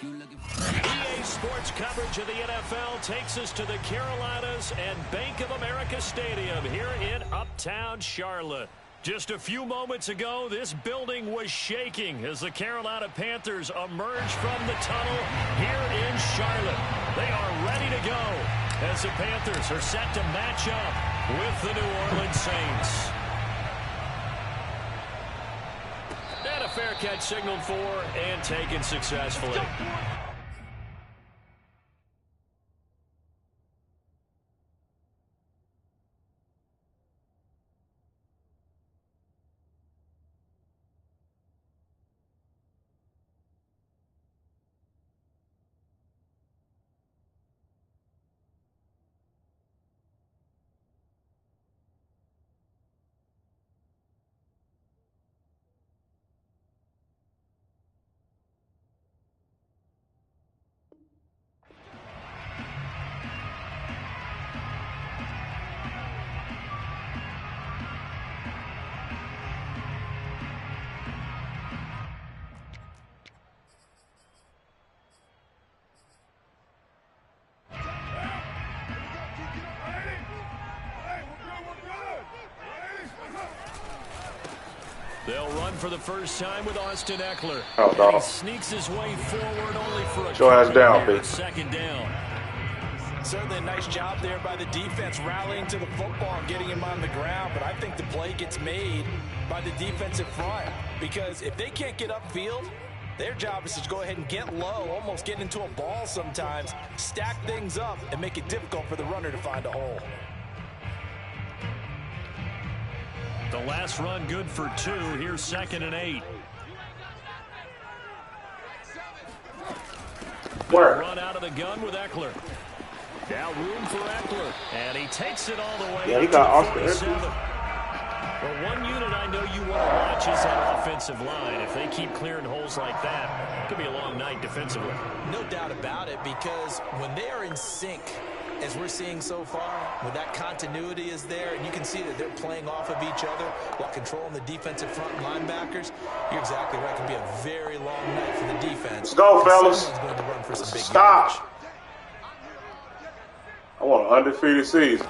EA Sports coverage of the NFL takes us to the Carolinas and Bank of America Stadium here in Uptown Charlotte. Just a few moments ago, this building was shaking as the Carolina Panthers emerged from the tunnel here in Charlotte. They are ready to go as the Panthers are set to match up with the New Orleans Saints. And a fair catch signaled for and taken successfully. They'll run for the first time with Austin Eckler. And he sneaks his way forward only for a second down. Certainly a nice job there by the defense rallying to the football and getting him on the ground. But I think the play gets made by the defensive front. Because if they can't get upfield, their job is to go ahead and get low, almost get into a ball sometimes, stack things up, and make it difficult for the runner to find a hole. The last run good for 2. Here's 2nd and 8. Run out of the gun with Eckler. Now room for Eckler. And he takes it all the way. Yeah, he got Austin. Well, one unit I know you want to watch is that offensive line. If they keep clearing holes like that, it could be a long night defensively. No doubt about it, because when they are in sync, as we're seeing so far, when that continuity is there, and you can see that they're playing off of each other while controlling the defensive front linebackers, you're exactly right. It can be a very long night for the defense. Let's go, fellas. Going to run for some big Stop. yardage. I want an undefeated season.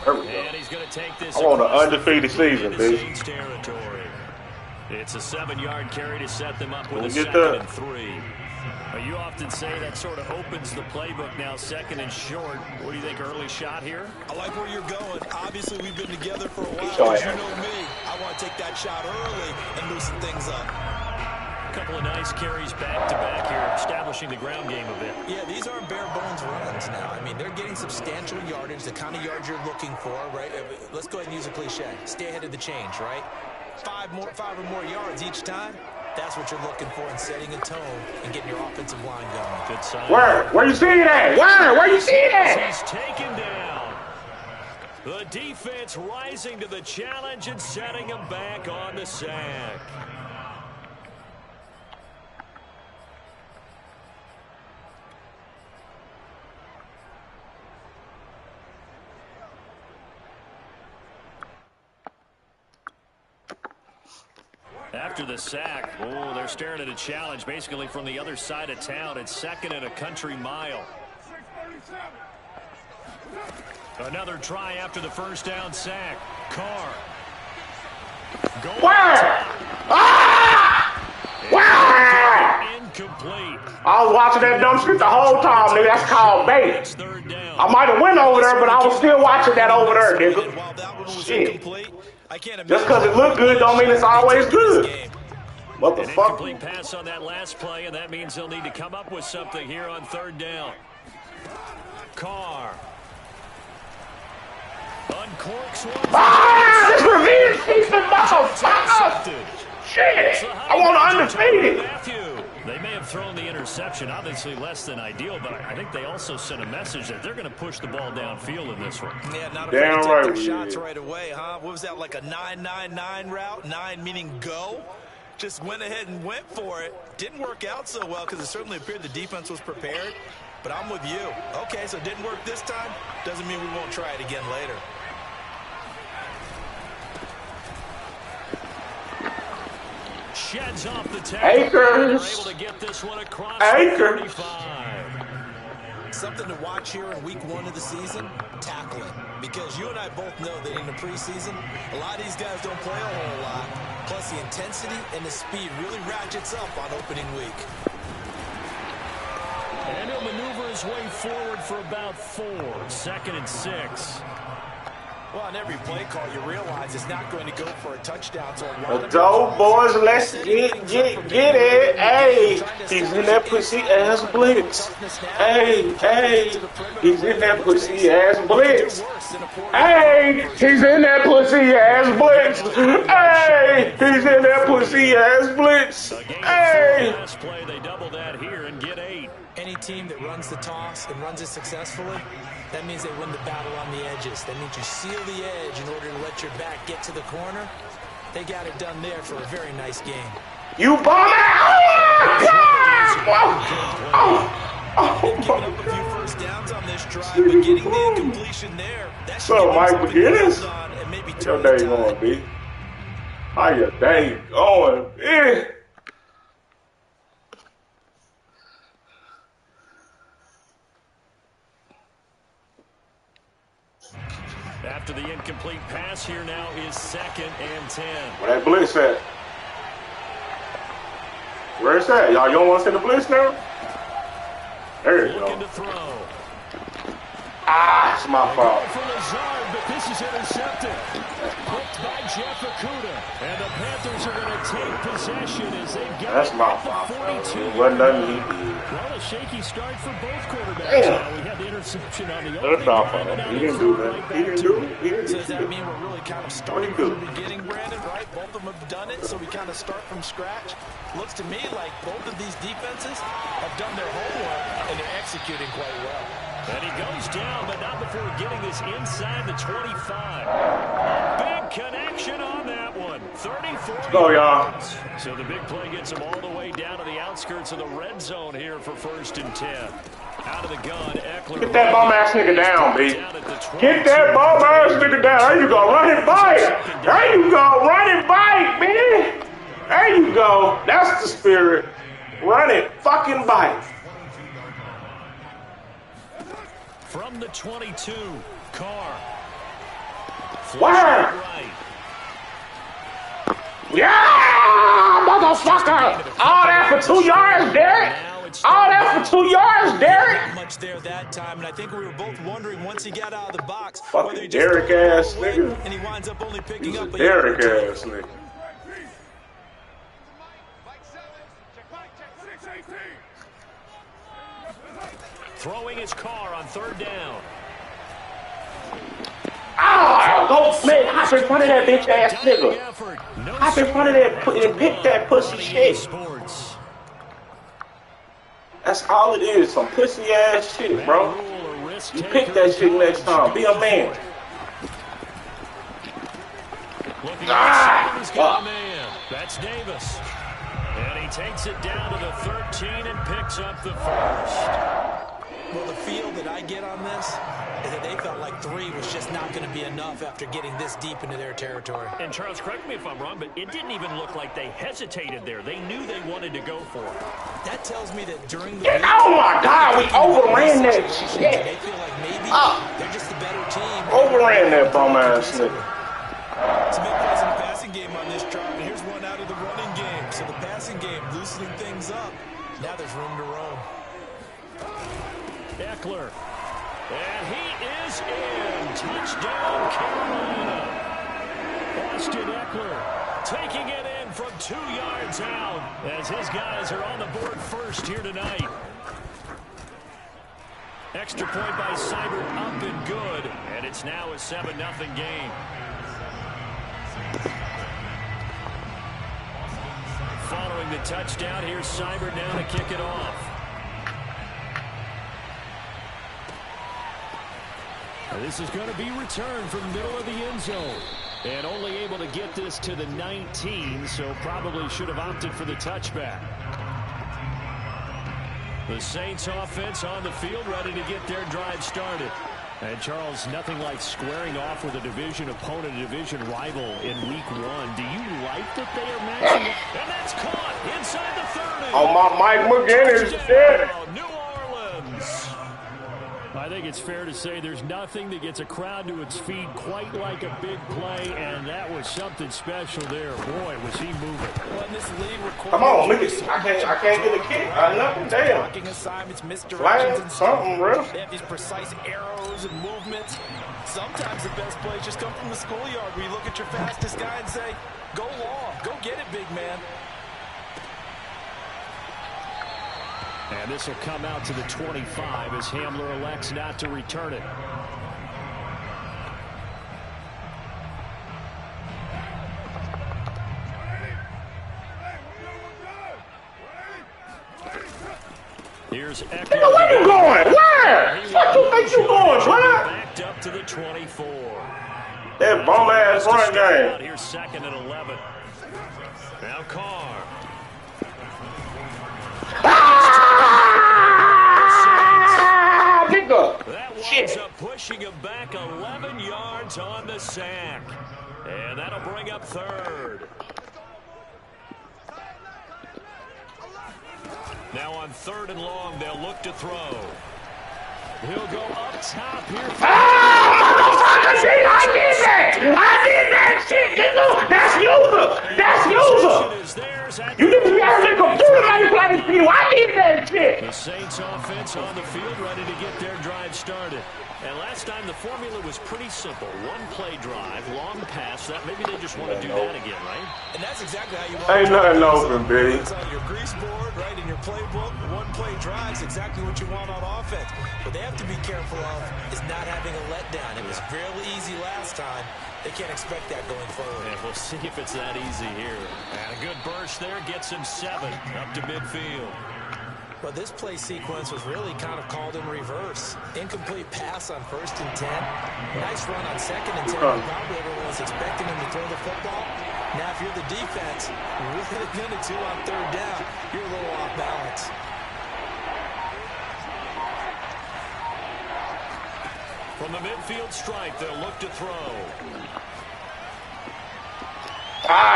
And he's going to take this. I want an undefeated season, bitch. It's a 7-yard carry to set them up with a 2nd and 3. You often say that sort of opens the playbook now, 2nd and short. What do you think, early shot here? I like where you're going. Obviously, we've been together for a while. As you know me, I want to take that shot early and loosen things up. A couple of nice carries back-to-back here, establishing the ground game a bit. Yeah, these aren't bare-bones runs now. I mean, they're getting substantial yardage, the kind of yards you're looking for, right? Let's go ahead and use a cliche. Stay ahead of the change, right? 5 or more yards each time. That's what you're looking for in setting a tone and getting your offensive line going. Good sign. Where you seeing that? Where you seeing that? He's taken down. The defense rising to the challenge and setting him back on the sack. After the sack, they're staring at a challenge basically from the other side of town. It's 2nd and a country mile. Another try after the first down sack. Carr. Where? Incomplete. I was watching that dumb shit the whole time, nigga. That's called bait. I might have went over there, but I was still watching that over there, nigga. Shit. Just because it looked good don't mean it's always good. Motherfucker. An incomplete pass on that last play, and that means they'll need to come up with something here on 3rd down. Carr. Uncorks one. This revenge season, motherfucker! Shit! I want to undefeated. They may have thrown the interception, obviously less than ideal, but I think they also sent a message that they're going to push the ball downfield in this one. Yeah, not afraid to take their shots right away, huh? What was that, like a 9-9-9 route? 9 meaning go? Just went ahead and went for it. Didn't work out so well because it certainly appeared the defense was prepared. But I'm with you. Okay, so it didn't work this time. Doesn't mean we won't try it again later. sheds off the tackle. Akers. Able to get this one across Akers. 35. Something to watch here in week 1 of the season, tackling. Because you and I both know that in the preseason, a lot of these guys don't play a whole lot. Plus the intensity and the speed really ratchets up on opening week. And he'll maneuver his way forward for about 4. 2nd and 6. Well, on every play call, you realize it's not going to go for a touchdown. So Let's go, boys. Let's get it. Hey, he's in that pussy-ass blitz. Hey, he's in that pussy-ass blitz. Hey, he's in that pussy-ass blitz. Hey, he's in that pussy-ass blitz. Hey. Last play, they double that here and get 8. Any team that runs the toss and runs it successfully, that means they win the battle on the edges. That means you seal the edge in order to let your back get to the corner. They got it done there for a very nice game. You bomb it! They've given up a few first downs on this drive, but getting the incompletion there, that should So, Mike give them McGinnis? something to build on and maybe How turn your the day tide. going, B? How your day going, B? After the incomplete pass, here now is 2nd and 10. Where that blitz at? Where is that? Y'all don't want to send the blitz now? There you Looking go. to throw. Ah, it's my fault. For Lazard, but this is intercepted. Hooked by Jeff Okuda. And the Panthers are going to take possession as they've got That's it my at fault. the 42. It wasn't nothing he did. Well, a shaky start for both quarterbacks. Damn. Now we had the interception on the That's opening our drive, fault. and now He they didn't do throw that. right He back didn't to do him. it. He didn't So do does that it. mean we're really kind of What'd starting he from do? the beginning, Brandon, right? Both of them have done it, so we kind of start from scratch. Looks to me like both of these defenses have done their homework, and they're executing quite well. And he goes down, but not before getting this inside the 25. Big connection on that one. 34 Go, y'all. yards. So the big play gets him all the way down to the outskirts of the red zone here for 1st and 10. Out of the gun, Eckler. Get that bum ass nigga down, B. Down at the 22. Get that bum ass nigga down. There you go. Run it bite. There you go. Run it bite, man. There you go. That's the spirit. Run it fucking bite. From the 22, Carr. Where? Right. Yeah, motherfucker. All that for 2 yards, Derek. All that for 2 yards, Derek. Not much there that time, and I think we were both wondering once he got out of the box, Fucking whether he just Derek threw it ass away, nigga. and he winds up only picking He's a up a Derek yard. ass nigga. Throwing his car on 3rd down. Ah, go, man, hop in front of that bitch ass nigga. Effort. No Hop in front of that and pick that pussy shit. Sports. That's all it is, some pussy ass shit, bro. You pick that shit next time. Be a man. Looking Ah, at fuck. man. That's Davis. And he takes it down to the 13 and picks up the 1st. Well, the feel that I get on this is that they felt like 3 was just not going to be enough after getting this deep into their territory. And Charles, correct me if I'm wrong, but it didn't even look like they hesitated there. They knew they wanted to go for it. That tells me that during the Yeah, oh my God, we overran that they shit. feel like maybe they're just the better team. Overran that bum ass nigga. Some big plays in the passing game on this drive, and here's one out of the running game. So the passing game loosening things up. Now there's room to roam. Eckler. And he is in. Touchdown, Carolina. Austin Eckler taking it in from 2 yards out as his guys are on the board first here tonight. Extra point by Seibert up and good. And it's now a 7-0 game. Following the touchdown, here's Seibert now to kick it off. This is going to be returned from the middle of the end zone. And only able to get this to the 19, so probably should have opted for the touchback. The Saints offense on the field, ready to get their drive started. And Charles, nothing like squaring off with a division opponent, a division rival in week 1. Do you like that they are matching up? And that's caught inside the 30. Oh, my Mike McGinnis shit. New Orleans. I think it's fair to say there's nothing that gets a crowd to its feet quite like a big play, and that was something special there. Boy, was he moving. Come on, look at I can't get a kick. Nothing. Damn. Flag, something, bro. They have these precise arrows and movements. Sometimes the best plays just come from the schoolyard where you look at your fastest guy and say, go long, go get it, big man. And this will come out to the 25 as Hamler elects not to return it. Here's Eckler. Nigga, where you going? Where? What you think you going, bro? Backed up to the 24. That bum ass run game. Here's 2nd and 11. Now Carr. That winds up pushing him back 11 yards on the sack. And that'll bring up 3rd. Now on 3rd and long, they'll look to throw. He'll go up top here. I did that shit, nigga. That's user. You didn't have a computer manipulating you. I did that shit. The Saints offense on the field ready to get their drive started. And last time the formula was pretty simple. One play drive, long pass. That maybe they just want to do that again, right? And that's exactly how you want Ain't nothing open, baby. It's on your grease board, right, in your playbook. One play drive is exactly what you want on offense. What they have to be careful of is not having a letdown. It was fairly easy last time. They can't expect that going forward. And we'll see if it's that easy here. And a good burst there gets him 7 up to midfield. But this play sequence was really kind of called in reverse. Incomplete pass on 1st and 10. Nice run on 2nd and 10. Probably everyone was expecting him to throw the football. Now, if you're the defense, really going to on 3rd down, you're a little off balance. From the midfield stripe, they'll look to throw.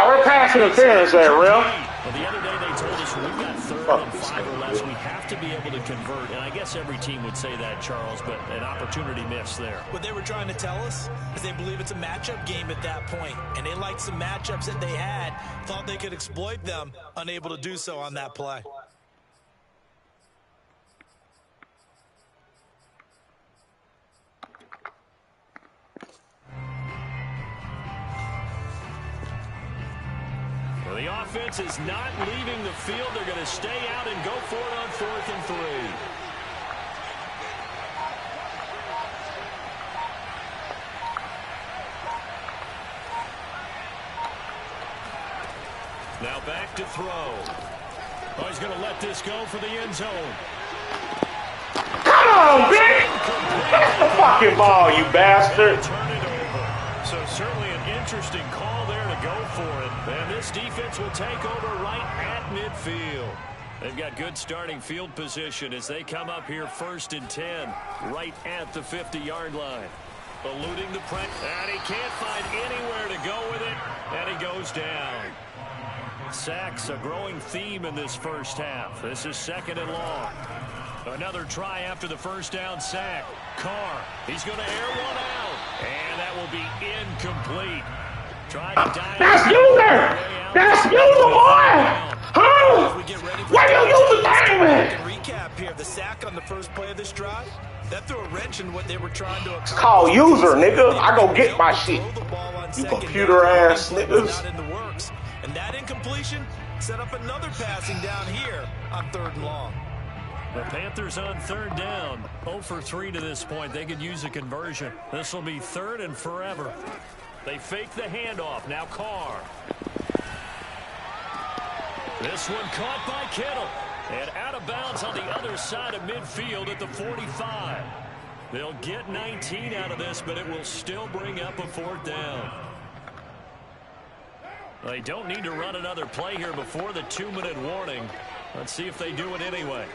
We're passing interference there, real. Well, the other day they told us we've got 3rd and 5 or less. We have to be able to convert. And I guess every team would say that, Charles, but an opportunity missed there. What they were trying to tell us is they believe it's a matchup game at that point. And they liked some matchups that they had, thought they could exploit them, unable to do so on that play. The offense is not leaving the field. They're going to stay out and go for it on 4th and 3. Now back to throw. Oh, he's going to let this go for the end zone. Come on, bitch! That's the fucking ball, you bastard. Turn it over. So certainly an interesting call there to go for it. And this defense will take over right at midfield. They've got good starting field position as they come up here 1st and 10, right at the 50-yard line. Eluding the press, and he can't find anywhere to go with it, and he goes down. Sacks, a growing theme in this first half. This is 2nd and long. Another try after the first down sack. Carr, he's going to air one out, and that will be incomplete. That's you there! That's you, boy! Huh? Where you use the thing, man? Recap here, the sack on the first play of this drive, that threw a wrench in what they were trying to accomplish. It's called user, nigga. I go get my shit. You computer ass niggas. And that incompletion set up another passing down here on 3rd and long. The Panthers on 3rd down. 0 for 3 to this point. They could use a conversion. This will be 3rd and forever. They fake the handoff. Now Carr. This one caught by Kittle. And out of bounds on the other side of midfield at the 45. They'll get 19 out of this, but it will still bring up a 4th down. They don't need to run another play here before the 2-minute warning. Let's see if they do it anyway.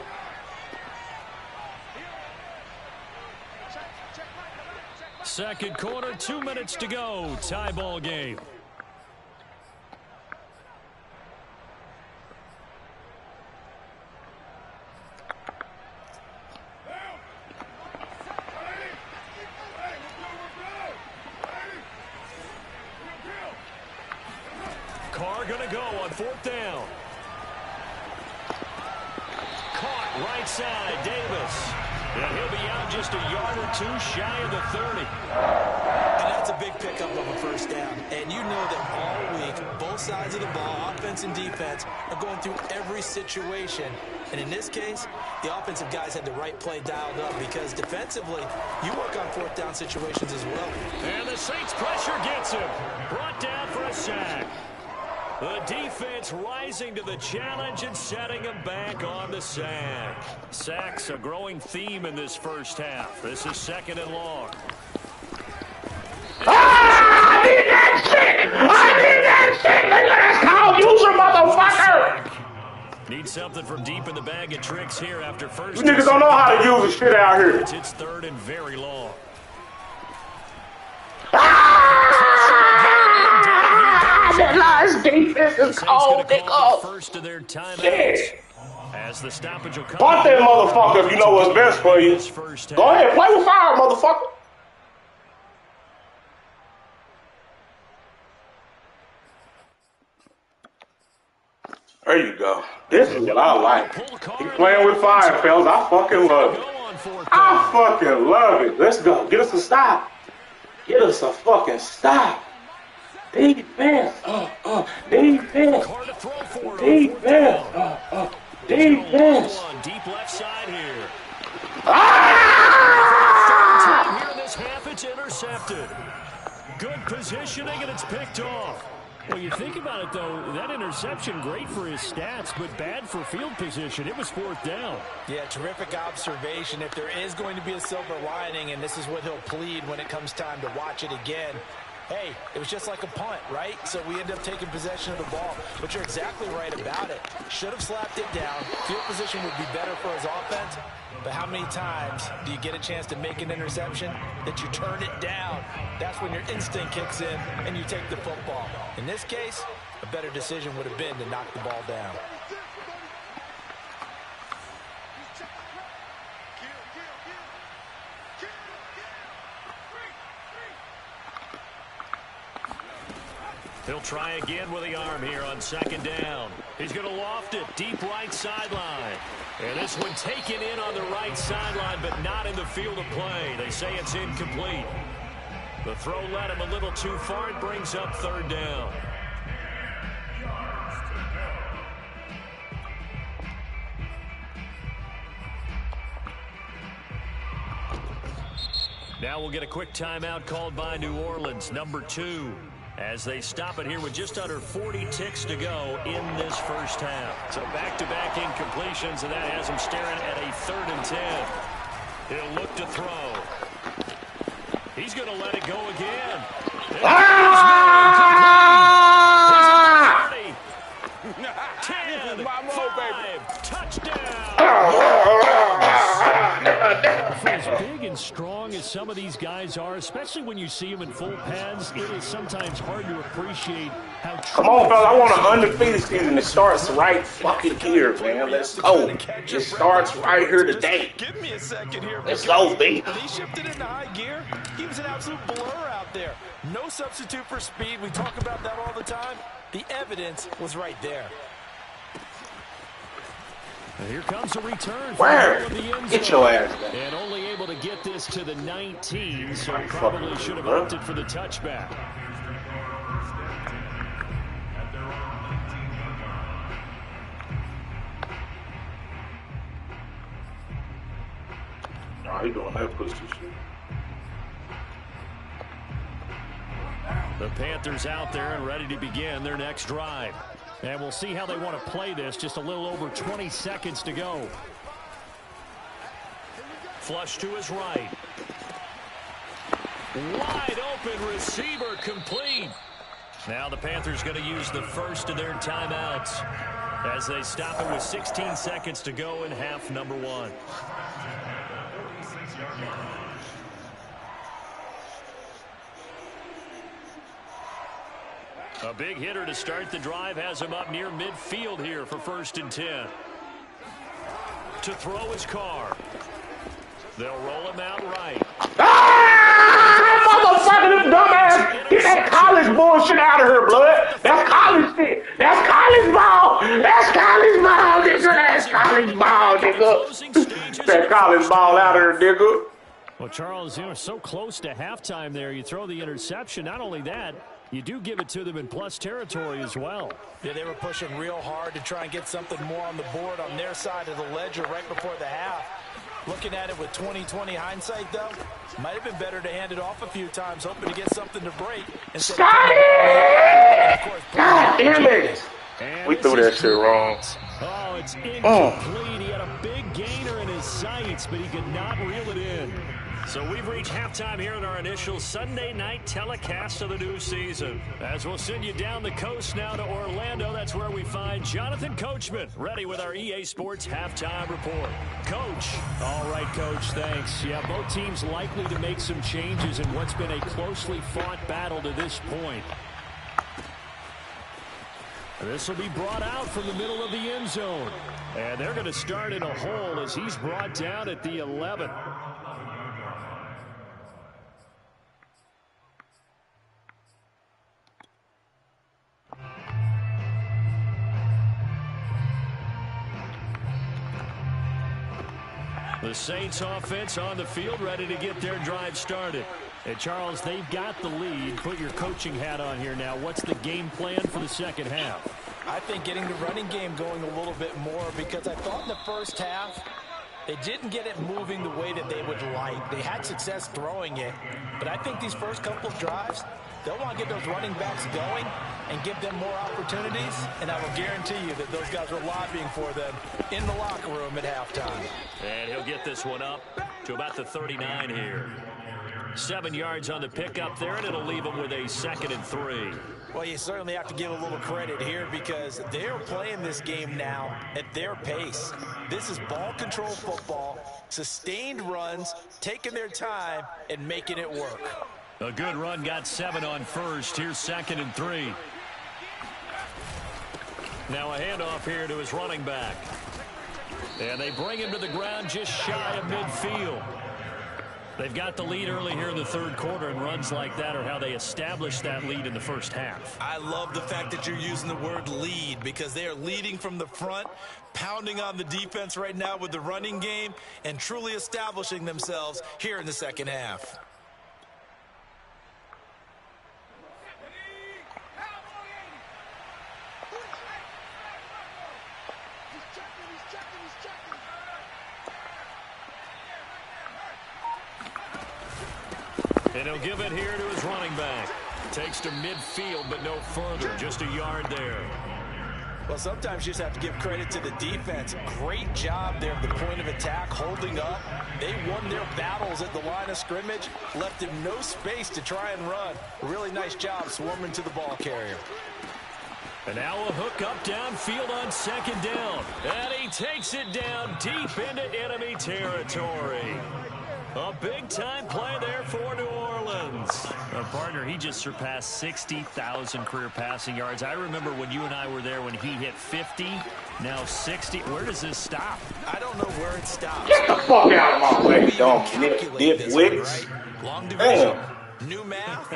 second quarter, 2 minutes to go. Tie ball game. Carr going to go on fourth down. Caught right side, Davis. And he'll be out just a yard or two shy of the 30. And that's a big pickup of a first down. And you know that all week, both sides of the ball, offense and defense, are going through every situation. And in this case, the offensive guys had the right play dialed up because defensively, you work on fourth down situations as well. And the Saints pressure gets him. Brought down for a sack. The defense rising to the challenge and setting him back on the sack. Sacks a growing theme in this first half. This is second and long. I did that shit! I did that shit! Look at this call, user motherfucker! Need something from deep in the bag of tricks here after first. You niggas don't know how to use the shit out here. It's third and very long. That last defense is cold, nigga. First of their timeouts. As the stoppage will come. Punt that motherfucker if you know what's best for you. Go ahead, play with fire, motherfucker. There you go. This is what I like. He's playing with fire, fellas. I fucking love it. I fucking love it. Let's go. Get us a stop. Get us a fucking stop. Defense. Defense. Defense. Defense. Deep left side here. Ah! Here in this half, it's intercepted. Good positioning, and it's picked off. Well, you think about it, though, that interception, great for his stats, but bad for field position. It was fourth down. Yeah, terrific observation. If there is going to be a silver lining, and this is what he'll plead when it comes time to watch it again, hey, it was just like a punt, right? So we end up taking possession of the ball. But you're exactly right about it. Should have slapped it down. Field position would be better for his offense. But how many times do you get a chance to make an interception that you turn it down? That's when your instinct kicks in and you take the football. In this case, a better decision would have been to knock the ball down. He'll try again with the arm here on second down. He's going to loft it deep right sideline. And this one taken in on the right sideline, but not in the field of play. They say it's incomplete. The throw led him a little too far. It brings up third down. Now we'll get a quick timeout called by New Orleans, number 2. As they stop it here with just under 40 ticks to go in this first half. So back-to-back incompletions, and that has him staring at a 3rd and 10. He'll look to throw. He's going to let it go again. Ah! 10, 5, touchdown. For as big and strong as some of these guys are, especially when you see them in full pads, it is sometimes hard to appreciate how. Come on, fellas. I want an undefeated season. It starts right fucking here, man. Let's go. It starts right here today. Give me a second here. Let's go, B. When he shifted into high gear, he was an absolute blur out there. No substitute for speed. We talk about that all the time. The evidence was right there. And here comes a return. Where? Get your ass back. And only able to get this to the 19, so probably should have opted for the touchback. Oh, he doing that pussy shit. The Panthers out there and ready to begin their next drive. And we'll see how they want to play this. Just a little over 20 seconds to go. Flush to his right. Wide open receiver complete. Now the Panthers going to use the first of their timeouts as they stop it with 16 seconds to go in half number 1. A big hitter to start the drive has him up near midfield here for 1st and 10. To throw his Carr. They'll roll him out right. Motherfucker, this dumbass. Get that college bullshit out of here, blood. That's college shit. That's college ball. That's college ball, nigga. That's college ball, nigga. That college ball out of here, nigga. Well, Charles, you know, so close to halftime there. You throw the interception. Not only that, you do give it to them in plus territory as well. Yeah, they were pushing real hard to try and get something more on the board on their side of the ledger right before the half. Looking at it with 20/20 hindsight, though, might have been better to hand it off a few times, hoping to get something to break. Got it! God damn it! We threw that shit wrong. Oh, it's incomplete. He had a big gainer in his sights, but he could not reel it in. So we've reached halftime here in our initial Sunday night telecast of the new season. As we'll send you down the coast now to Orlando, that's where we find Jonathan Coachman, ready with our EA Sports halftime report. Coach. All right, Coach, thanks. Yeah, both teams likely to make some changes in what's been a closely fought battle to this point. This will be brought out from the middle of the end zone. And they're going to start in a hole as he's brought down at the 11. The Saints offense on the field, ready to get their drive started. And Charles, they've got the lead. Put your coaching hat on here now. What's the game plan for the second half? I think getting the running game going a little bit more, because I thought in the first half they didn't get it moving the way that they would like. They had success throwing it, but I think these first couple of drives, they'll want to get those running backs going and give them more opportunities, and I will guarantee you that those guys were lobbying for them in the locker room at halftime. And he'll get this one up to about the 39 here. 7 yards on the pickup there, and it'll leave him with a 2nd and 3. Well, you certainly have to give a little credit here because they're playing this game now at their pace. This is ball control football, sustained runs, taking their time, and making it work. A good run, got 7 on first. Here's 2nd and 3. Now a handoff here to his running back. And they bring him to the ground just shy of midfield. They've got the lead early here in the third quarter, and runs like that are how they established that lead in the first half. I love the fact that you're using the word lead because they are leading from the front, pounding on the defense right now with the running game, and truly establishing themselves here in the second half. And he'll give it here to his running back. Takes to midfield, but no further. Just a yard there. Well, sometimes you just have to give credit to the defense. Great job there at the point of attack, holding up. They won their battles at the line of scrimmage, left him no space to try and run. Really nice job swarming to the ball carrier. And now a hook up downfield on 2nd down. And he takes it down deep into enemy territory. A big-time play there for New Orleans. A partner, he just surpassed 60,000 career passing yards. I remember when you and I were there when he hit 50, now 60. Where does this stop? I don't know where it stops. Get the fuck out of my way, dumb dipwits. Right? Long division, new math,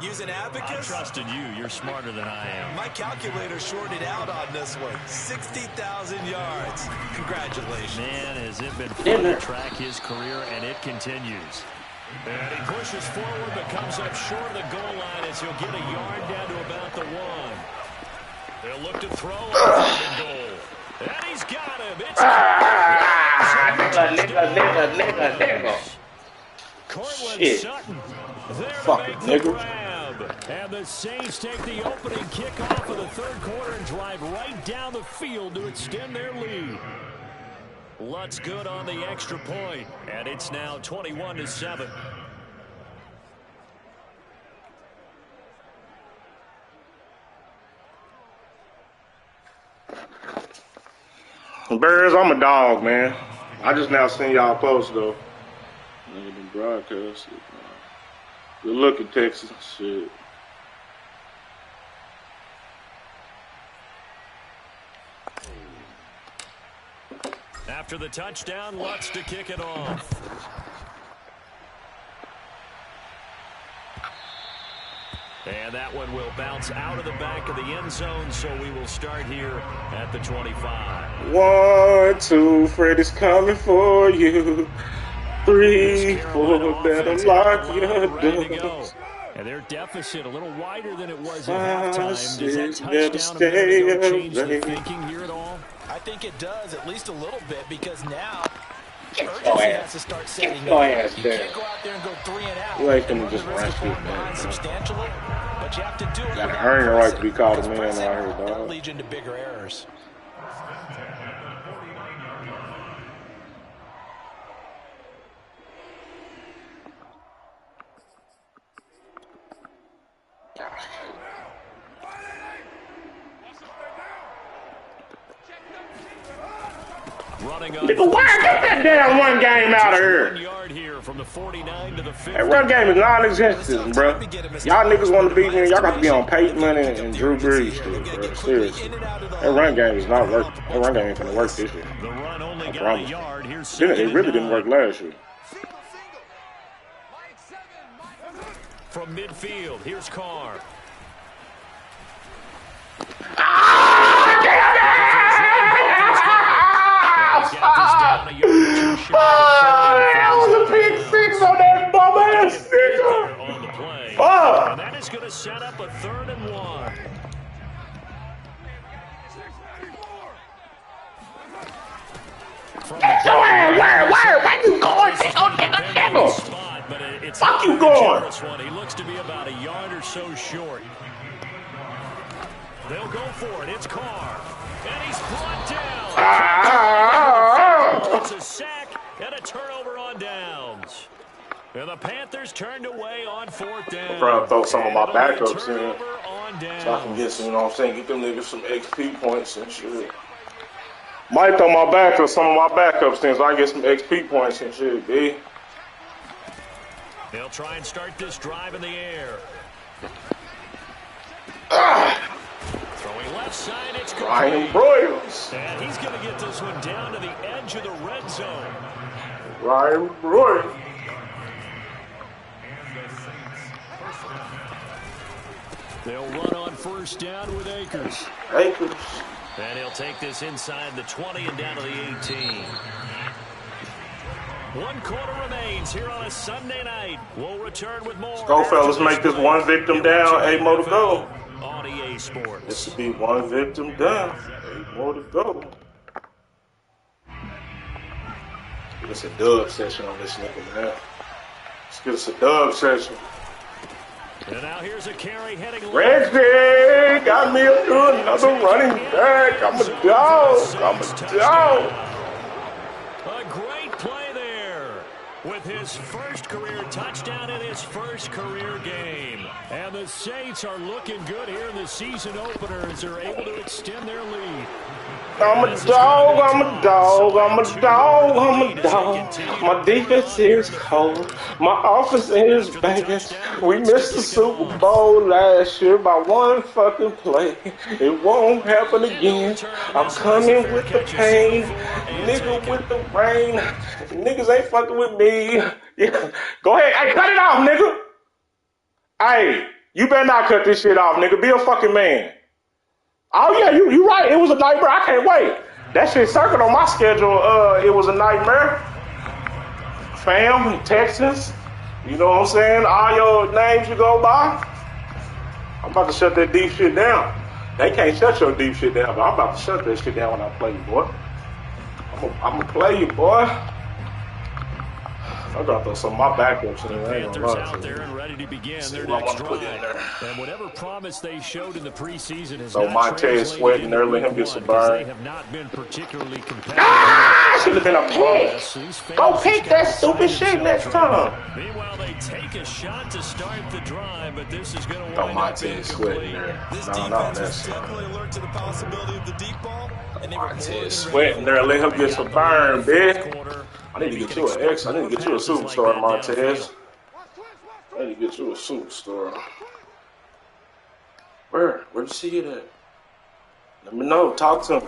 using abacus. I trusted you. You're smarter than I am. My calculator shorted out on this one. 60,000 yards. Congratulations. Man, has it been fun to track his career, and it continues. And he pushes forward, but comes up short of the goal line as he'll get a yard down to about the 1. They'll look to throw on goal. And he's got him. It's nigga. Cortland Shit. Sutton there Fucking to make the nigga. grab. And the Saints take the opening kickoff of the third quarter and drive right down the field to extend their lead. Lutz good on the extra point, and it's now 21-7. Bears, I'm a dog, man. I just now seen y'all post though. Nigga been broadcasted. Good looking, Texas. Shit. After the touchdown, Lutz to kick it off. And that one will bounce out of the back of the end zone, so we will start here at the 25. 1, 2, Freddy's coming for you. 3, 4, better lock your doors. And their deficit a little wider than it was at halftime. Does that touchdown a minute ago change the thinking here at all? I think it does, at least a little bit, because now urgency has to start setting in. You can't go out there and go 3 and out. You ain't gonna just run through, man. Substantially, but you have to do it. You gotta earn your right to be called a man out here, dog. That'll lead you into bigger errors. Nigga, why get that damn run game out of here? That run game is non-existent, bro. Y'all niggas want to beat me, y'all got to be on Peyton Manning and Drew Brees shit, bro. Seriously. That run game is not working. That run game ain't gonna work this year. I promise. It really didn't work last year. From midfield, here's Carr. That was a big 6 on that bum ass nigga. And that is going to set up a 3rd and 1. Get your ass, where you going? Fuck you going? He looks to be about a yard or so short. They'll go for it. It's Carr. And he's brought down. It's a sack and a turnover on downs. And the Panthers turned away on 4th down. I'm trying to throw some of my backups in so I can get some, you know what I'm saying, get them niggas some XP points and shit. Might throw some of my backups in so I can get some XP points and shit, B. They'll try and start this drive in the air. Throwing left side, it's Ryan Broyles. And he's going to get this one down to the edge of the red zone. Ryan Broyles. They'll run on 1st down with Akers. And he'll take this inside the 20 and down to the 18. 1 quarter remains here on a Sunday night. We'll return with more. Go, fellas, make this 1 victim down, 8 more to go. On EA Sports. This will be 1 victim down, 8 more to go. Get us a dub session on this nigga, man. Let's get us a dub session. And now here's a carry heading left. Reggie got me up to another running back. I'm a dog. A great play there with his first career touchdown in his first career game. And the Saints are looking good here in the season opener as they're able to extend their lead. I'm a dog. My defense is cold. My offense is bad. We missed the Super Bowl last year by 1 fucking play. It won't happen again. I'm coming with the pain. Nigga with the rain. Niggas ain't fucking with me. Yeah. Go ahead. Hey, cut it off, nigga. Hey, you better not cut this shit off, nigga. Be a fucking man. Oh, yeah, you right. It was a nightmare. I can't wait. That shit circled on my schedule. It was a nightmare. Fam, Texans. You know what I'm saying? All your names you go by. I'm about to shut that deep shit down. They can't shut your deep shit down, but I'm about to shut that shit down when I play you, boy. I'm going to play you, boy. I got throw some of my backups in there. Panthers out there and ready to begin their next drive. And whatever promise they showed in the preseason has not Montez sweating there, let him get some burn. They have not been particularly competitive. Should have been a pick. Go pick that stupid shit next time. Meanwhile, they take a shot to start the drive, but this is going to wind up Montez sweating there. This defense is definitely alert to the possibility of the deep ball. And Montez sweating there, let him get some burn, bitch. I need to get you an X. I need to get you a superstar, Montez. I need to get you a superstar. Where'd you see it at? Let me know. Talk to me.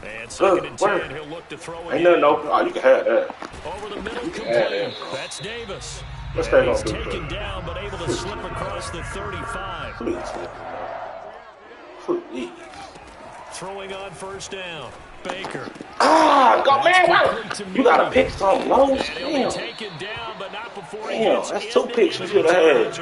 And second and 10, he'll look to throw Ain't nothing open. Oh, you can have that. Over the middle, complete. That's Davis. What's that He's gonna do? taken down, but able to slip across the 35. Please. Throwing on first down. Baker. God, man, you gotta pick something low. Damn. Taken down, but not before Damn, that's 2 picks you should have had.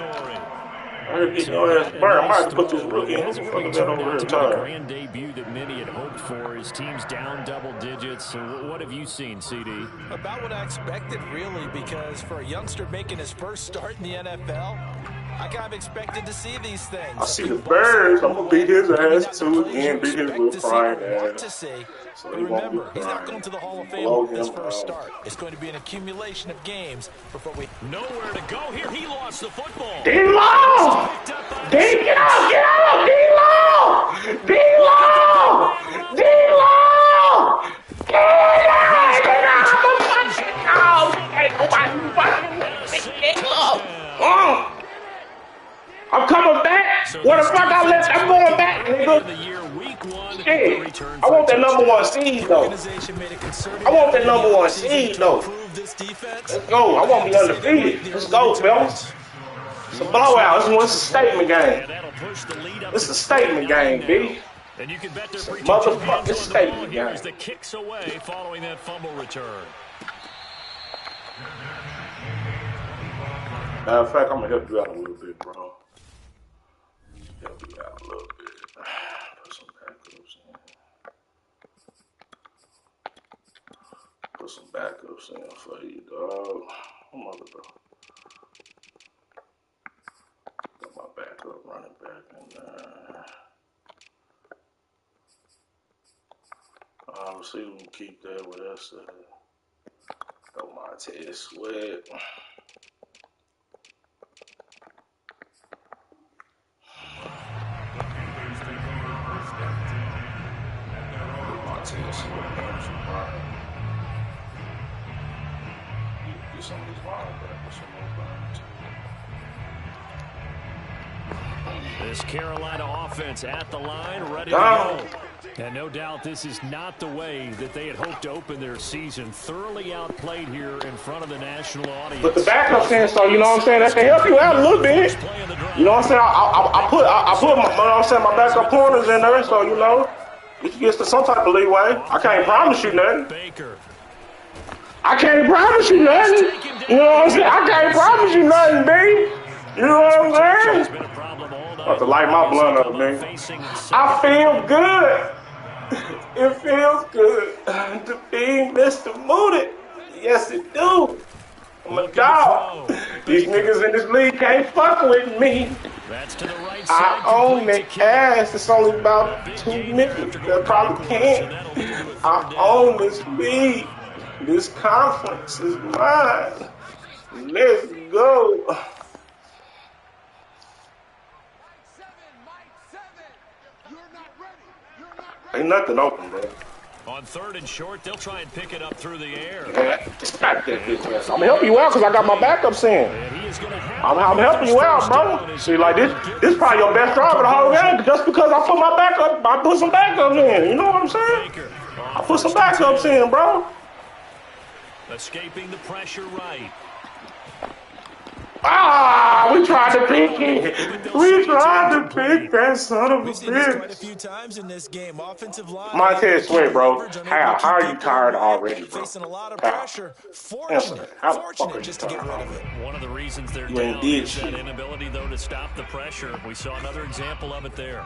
I heard get your ass burned. I might have to put this rookie in. Who the fuck is that over here? The grand debut that many had hoped for. His team's down double digits. So what have you seen, CD? About what I expected, really, because for a youngster making his first start in the NFL, I kind of expected to see these things. I see the birds. I'm gonna beat his ass too again. Beat his little crying ass. So remember, he's not going to the Hall of Fame with his first start. It's going to be an accumulation of games before we... Nowhere to go here. He lost the football. D-Law! D-Law! Get out! D-Law! D-Law! D-Law! Get out! Get out! I'm coming back. What the fuck I left? I'm going back, nigga. Shit. I want that number 1 seed, though. I want that number 1 seed, though. Let's go. I want to be undefeated. Let's go, fellas. It's a blowout. It's a statement game. It's a statement game, B. And you can bet it's a motherfucking statement game. The kicks away following that fumble return. Matter of fact, I'm going to help you out a little bit, bro. Help you out a little bit. Put some backups in. Put some backups in for you, dog. Come on, bro. Got my backup running back in there. Let's see if we can keep that with us. Got my Ted Sweat. This Carolina offense at the line, ready to go. And no doubt this is not the way that they had hoped to open their season. Thoroughly outplayed here in front of the national audience. But the backup sense, so you know what I'm saying, that can help you out a little bit. You know what I'm saying? I put my, you know what I'm saying, my backup corners in there, so you know, it gets to some type of leeway. I can't promise you nothing. I can't promise you nothing. You know what I'm saying? I can't promise you nothing, B. You know what I'm saying? I have to light my blunt up, man. I feel good. It feels good to be Mr. Moody. Yes, it do. I'm a dog. These niggas in this league can't fuck with me. I own the ass. It's only about 2 niggas that probably can't. I own this league. This conference is mine. Let's go. Ain't nothing open, bro. On 3rd and short, they'll try and pick it up through the air. I'm gonna help you out because I got my backups in. I'm helping you out, bro. See, like this is probably your best drive of the whole game just because I put my backup, I put some backups in. You know what I'm saying? I put some backups in, bro. Escaping the pressure right. We tried to pick it. We tried to pick that son of a bitch. Montez Sweat, bro. How are you tired already, bro? How? Answer that. How the fuck are you tired already? One of the reasons they're down is that inability, though, to stop the pressure. We saw another example of it there.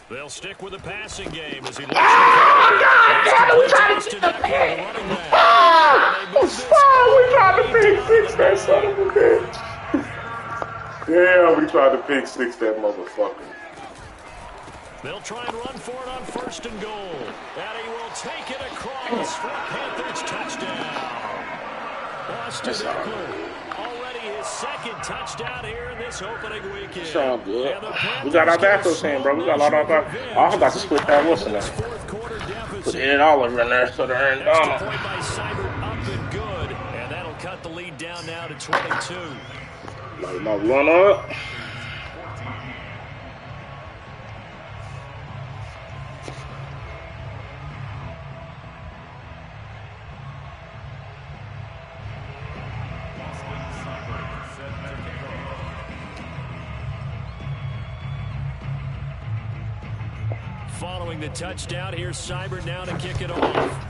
They'll stick with the passing game as he looks we tried to pick six that son of a bitch. Yeah, we tried to pick six that motherfucker. They'll try and run for it on 1st and goal. And he will take it across for a Panthers touchdown. Austin Eckler. Already his 2nd touchdown here in this opening weekend. Sound good. We got our backups in, bro. We got a lot of our backups. Oh, I forgot to split that. What's in there? Put it all over in there so there ain't 22. Like my run up. Following the touchdown, here's Seibert now to kick it off.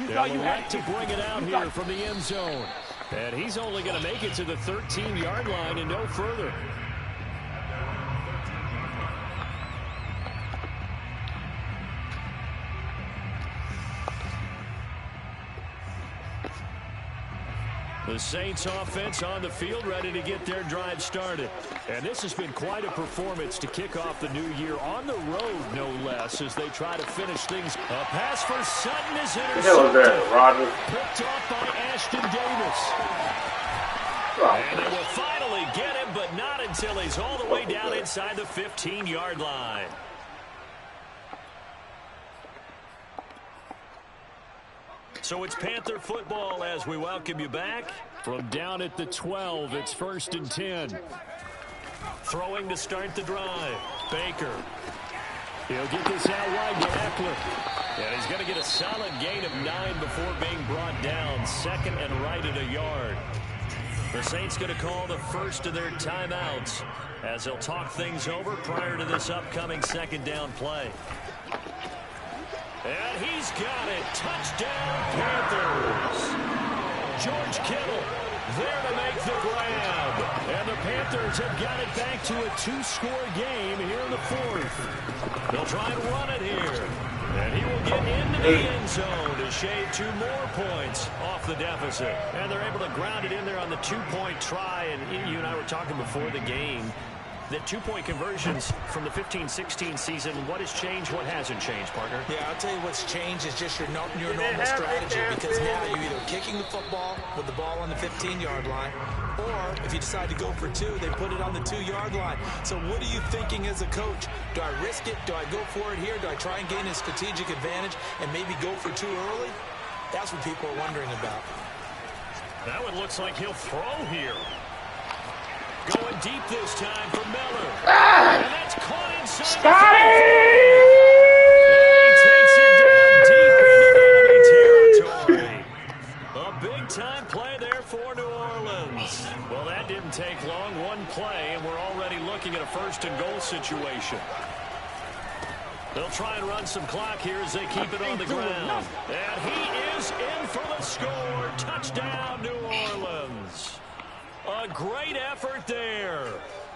They'll elect to bring it out here from the end zone. And he's only going to make it to the 13-yard line and no further. The Saints offense on the field, ready to get their drive started. And this has been quite a performance to kick off the new year on the road, no less, as they try to finish things. A pass for Sutton is intercepted. Picked off by Ashton Davis. And they will finally get him, but not until he's all the way down inside the 15-yard line. So it's Panther football as we welcome you back. From down at the 12, it's 1st and 10. Throwing to start the drive. Baker. He'll get this out wide to Eckler. And he's going to get a solid gain of 9 before being brought down. Second and right at a yard. The Saints going to call the first of their timeouts as they'll talk things over prior to this upcoming second down play. And he's got it. Touchdown, Panthers. George Kittle there to make the grab. And the Panthers have got it back to a 2-score game here in the 4th. They'll try and run it here. And he will get into the end zone to shave 2 more points off the deficit. And they're able to ground it in there on the 2-point try. And you and I were talking before the game. The 2-point conversions from the 15-16 season, what has changed, what hasn't changed, partner? Yeah, I'll tell you what's changed is just your normal strategy, because now you're either kicking the football with the ball on the 15-yard line, or if you decide to go for 2, they put it on the 2-yard line. So what are you thinking as a coach? Do I risk it? Do I go for it here? Do I try and gain a strategic advantage and maybe go for 2 early? That's what people are wondering about. That one looks like he'll throw here. Going deep this time for Miller. And that's caught inside. Scotty! He takes it down deep into enemy territory. A big-time play there for New Orleans. Well, that didn't take long. One play, and we're already looking at a 1st and goal situation. They'll try and run some clock here as they keep it on the ground. And he is in for the score. Touchdown, New Orleans. A great effort there.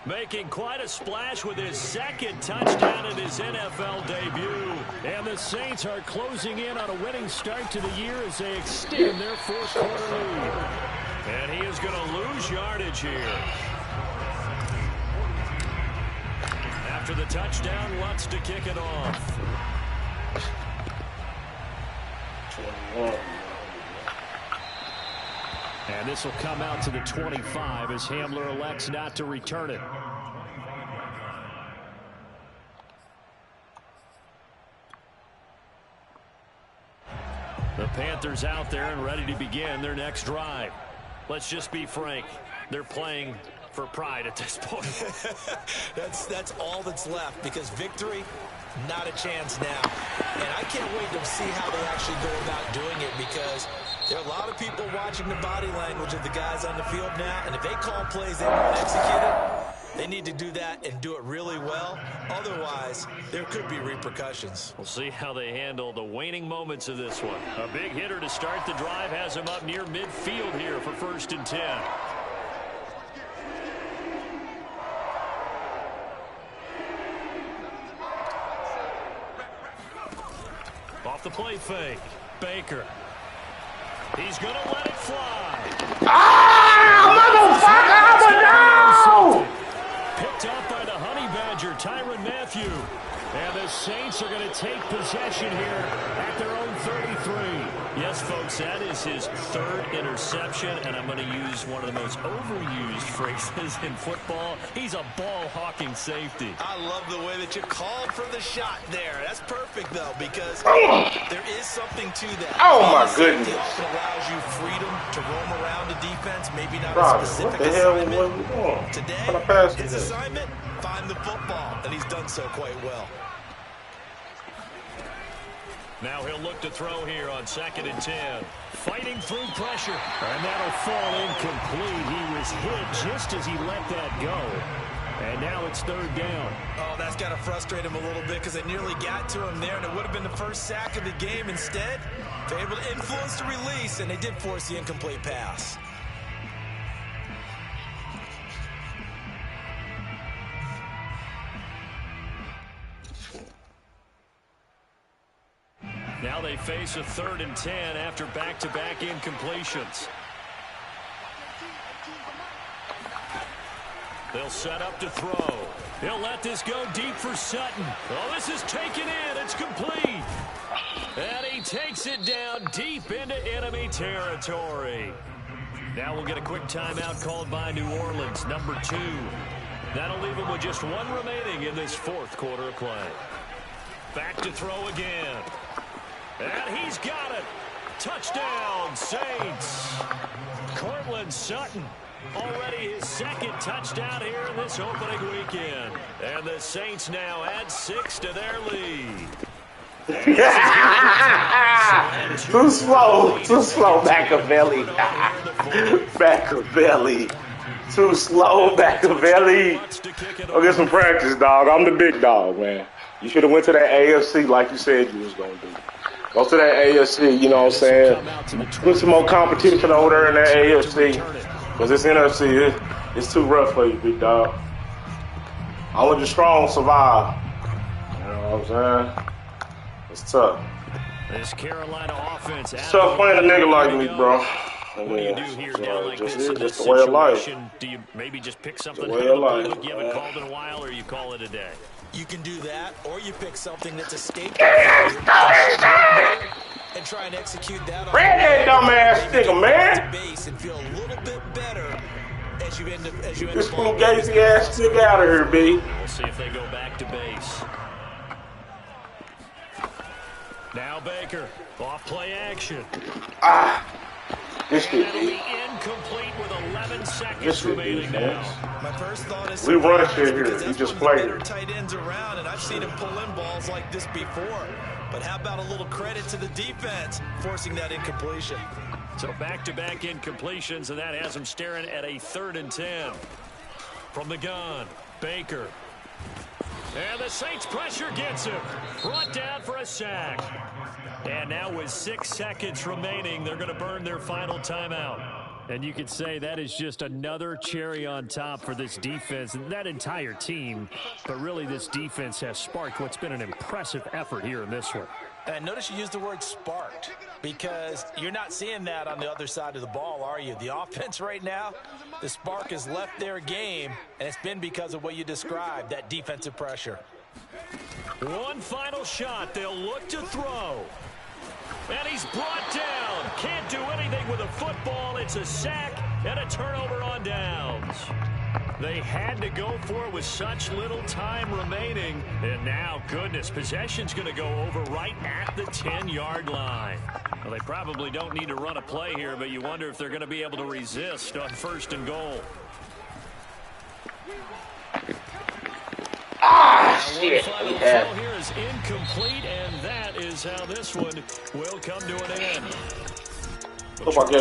Making quite a splash with his 2nd touchdown in his NFL debut. And the Saints are closing in on a winning start to the year as they extend their 4th quarter lead. And he is going to lose yardage here. After the touchdown, wants to kick it off. 21. And this will come out to the 25 as Hamler elects not to return it. The Panthers out there and ready to begin their next drive. Let's just be frank. They're playing for pride at this point. That's all that's left, because victory, not a chance now. And I can't wait to see how they actually go about doing it, because there are a lot of people watching the body language of the guys on the field now, and if they call plays they won't execute it, they need to do that and do it really well. Otherwise, there could be repercussions. We'll see how they handle the waning moments of this one. A big hitter to start the drive has him up near midfield here for 1st and 10. Off the play fake. Baker. He's going to let it fly. Ah, motherfucker! Picked off by the Honey Badger, Tyrann Mathieu. And the Saints are going to take possession here at their own 33. Yes, folks, that is his third interception, and I'm going to use one of the most overused phrases in football. He's a ball-hawking safety. I love the way that you called for the shot there. That's perfect, though, because there is something to that. Oh, my goodness. It often allows you freedom to roam around the defense, maybe not Roger, a specific what the hell assignment. was we doing? Today, his assignment, find the football, and he's done so quite well. Now he'll look to throw here on 2nd and 10. Fighting through pressure. And that'll fall incomplete. He was hit just as he let that go. And now it's 3rd down. Oh, that's got to frustrate him a little bit because they nearly got to him there, and it would have been the first sack of the game. Instead, they're able to influence the release, and they did force the incomplete pass. Now they face a 3rd and 10 after back-to-back incompletions. They'll set up to throw. He'll let this go deep for Sutton. Oh, this is taken in. It's complete. And he takes it down deep into enemy territory. Now we'll get a quick timeout called by New Orleans, number 2. That'll leave him with just 1 remaining in this 4th quarter of play. Back to throw again. And he's got it. Touchdown, Saints. Cortland Sutton, already his 2nd touchdown here in this opening weekend. And the Saints now add 6 to their lead. Too slow, Machiavelli. Machiavelli. Too slow, Machiavelli. Go get some practice, dog. I'm the big dog, man. You should have went to that AFC like you said you was going to do. Go to that AFC, you know what I'm saying? Put some more competition over there in that AFC. Because this NFC, it's too rough for you, big dog. Only the strong survive. You know what I'm saying? It's tough. This Carolina offense. It's tough playing a nigga like me, bro. What do you do here down like this in this just the way of life. situation? Do you maybe just pick something The way of life, you haven't called in a while, or you call it a day? You can do that, or you pick something that's a scapegoat and try and execute that on Redhead dumbass nigga, man. base and feel a little bit better as you end up This fool gazy ass nigga out of here, B. We'll see if they go back to base. Now Baker, off play action. This shit, That'll be B. incomplete with 11 seconds This shit, remaining now. My first thought is We run shit here. because You that's just one of play the better it. tight ends around, and I've seen him pull in balls like this before. But how about a little credit to the defense forcing that incompletion? So back-to-back incompletions, and that has him staring at a 3rd and 10. From the gun, Baker. And the Saints pressure gets him. Brought down for a sack. And now with 6 seconds remaining, they're going to burn their final timeout. And you could say that is just another cherry on top for this defense and that entire team. But really, this defense has sparked what's been an impressive effort here in this one. And notice you used the word sparked, because you're not seeing that on the other side of the ball, are you? The offense right now, the spark has left their game, and it's been because of what you described, that defensive pressure. One final shot. They'll look to throw. And he's brought down. Can't do anything with a football. It's a sack and a turnover on downs. They had to go for it with such little time remaining. And now, goodness, possession's going to go over right at the 10-yard line. Well, they probably don't need to run a play here, but you wonder if they're going to be able to resist on 1st and goal. Shit. Final throw here is incomplete, and that is how this one will come to an end. Hope I gave